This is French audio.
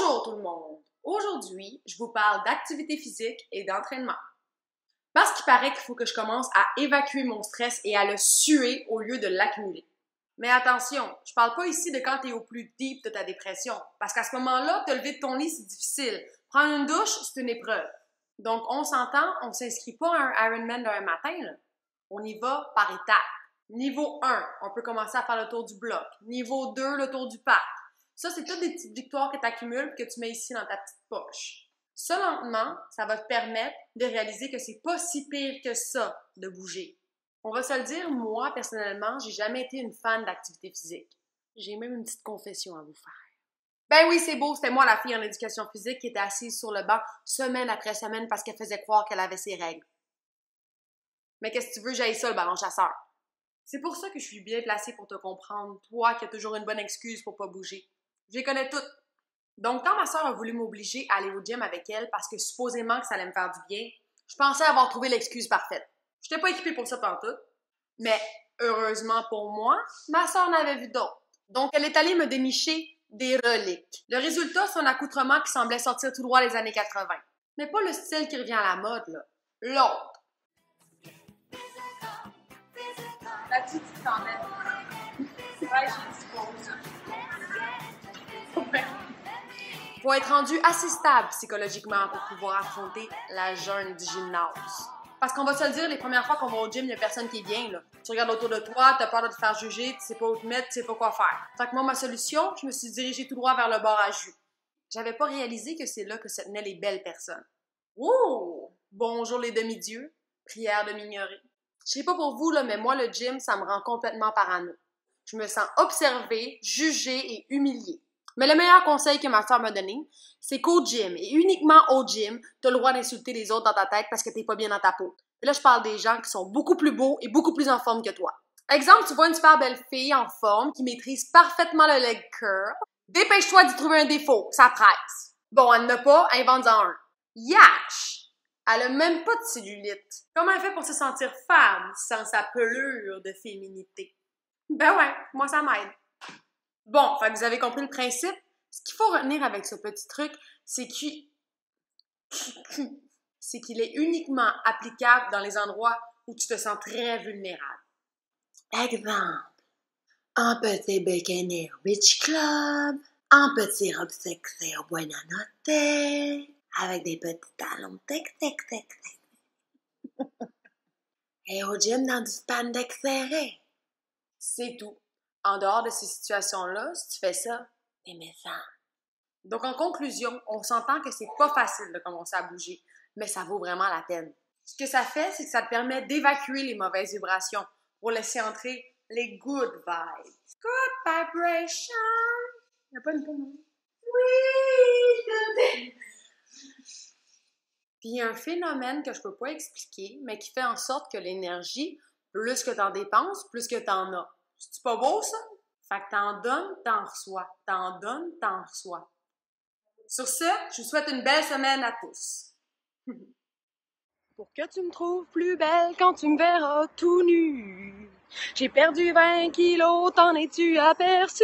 Bonjour tout le monde! Aujourd'hui, je vous parle d'activité physique et d'entraînement. Parce qu'il paraît qu'il faut que je commence à évacuer mon stress et à le suer au lieu de l'accumuler. Mais attention, je parle pas ici de quand tu es au plus deep de ta dépression, parce qu'à ce moment-là, te lever de ton lit, c'est difficile. Prendre une douche, c'est une épreuve. Donc, on s'entend, on s'inscrit pas à un Ironman d'un matin, là. On y va par étapes. Niveau 1, on peut commencer à faire le tour du bloc. Niveau 2, le tour du parc. Ça, c'est toutes des petites victoires que tu accumules et que tu mets ici dans ta petite poche. Ça, lentement, ça va te permettre de réaliser que c'est pas si pire que ça de bouger. On va se le dire, moi, personnellement, j'ai jamais été une fan d'activité physique. J'ai même une petite confession à vous faire. Ben oui, c'est beau, c'était moi la fille en éducation physique qui était assise sur le banc semaine après semaine parce qu'elle faisait croire qu'elle avait ses règles. Mais qu'est-ce que tu veux, j'aille ça, le ballon chasseur. C'est pour ça que je suis bien placée pour te comprendre, toi qui as toujours une bonne excuse pour pas bouger. Je les connais toutes. Donc, quand ma sœur a voulu m'obliger à aller au gym avec elle parce que supposément que ça allait me faire du bien, je pensais avoir trouvé l'excuse parfaite. Je n'étais pas équipée pour ça pantoute. Mais, heureusement pour moi, ma sœur en avait vu d'autres. Donc, elle est allée me dénicher des reliques. Le résultat, c'est un accoutrement qui semblait sortir tout droit des années 80. Mais pas le style qui revient à la mode, là. L'autre. Là-dessus, tu t'en mets. Ouais, j'ai dit pause. Faut être rendu assez stable psychologiquement pour pouvoir affronter la jungle du gymnase. Parce qu'on va se le dire, les premières fois qu'on va au gym, il n'y a personne qui est bien, là. Tu regardes autour de toi, tu as peur de te faire juger, tu sais pas où te mettre, tu sais pas quoi faire. Fait que moi, ma solution, je me suis dirigée tout droit vers le bar à jus. J'avais pas réalisé que c'est là que se tenaient les belles personnes. Oh! Bonjour les demi-dieux, prière de m'ignorer. Je sais pas pour vous, là, mais moi, le gym, ça me rend complètement parano. Je me sens observée, jugée et humiliée. Mais le meilleur conseil que ma soeur m'a donné, c'est qu'au gym, et uniquement au gym, t'as le droit d'insulter les autres dans ta tête parce que t'es pas bien dans ta peau. Et là, je parle des gens qui sont beaucoup plus beaux et beaucoup plus en forme que toi. Exemple, tu vois une super belle fille en forme qui maîtrise parfaitement le leg curl. Dépêche-toi d'y trouver un défaut, ça presse. Bon, elle n'a pas, invente-en un. Yash! Elle a même pas de cellulite. Comment elle fait pour se sentir femme sans sa pelure de féminité? Ben ouais, moi ça m'aide. Bon, fait que vous avez compris le principe. Ce qu'il faut retenir avec ce petit truc, c'est qu'il est uniquement applicable dans les endroits où tu te sens très vulnérable. Exemple, un petit bikini au beach club, un petit robe sexy au Buena Notte, avec des petits talons tic. Et au gym dans du spandex serré. C'est tout. En dehors de ces situations-là, si tu fais ça, t'es méchant. Donc, en conclusion, on s'entend que c'est pas facile de commencer à bouger, mais ça vaut vraiment la peine. Ce que ça fait, c'est que ça te permet d'évacuer les mauvaises vibrations pour laisser entrer les good vibes. Good vibration! Y'a pas une pomme? Oui! Puis il y a un phénomène que je peux pas expliquer, mais qui fait en sorte que l'énergie, plus que t'en dépenses, plus que t'en as. C'est pas beau, ça? Fait que t'en donnes, t'en reçois. T'en donnes, t'en reçois. Sur ce, je vous souhaite une belle semaine à tous. Pour que tu me trouves plus belle quand tu me verras tout nu. J'ai perdu 20 kilos, t'en es-tu aperçu?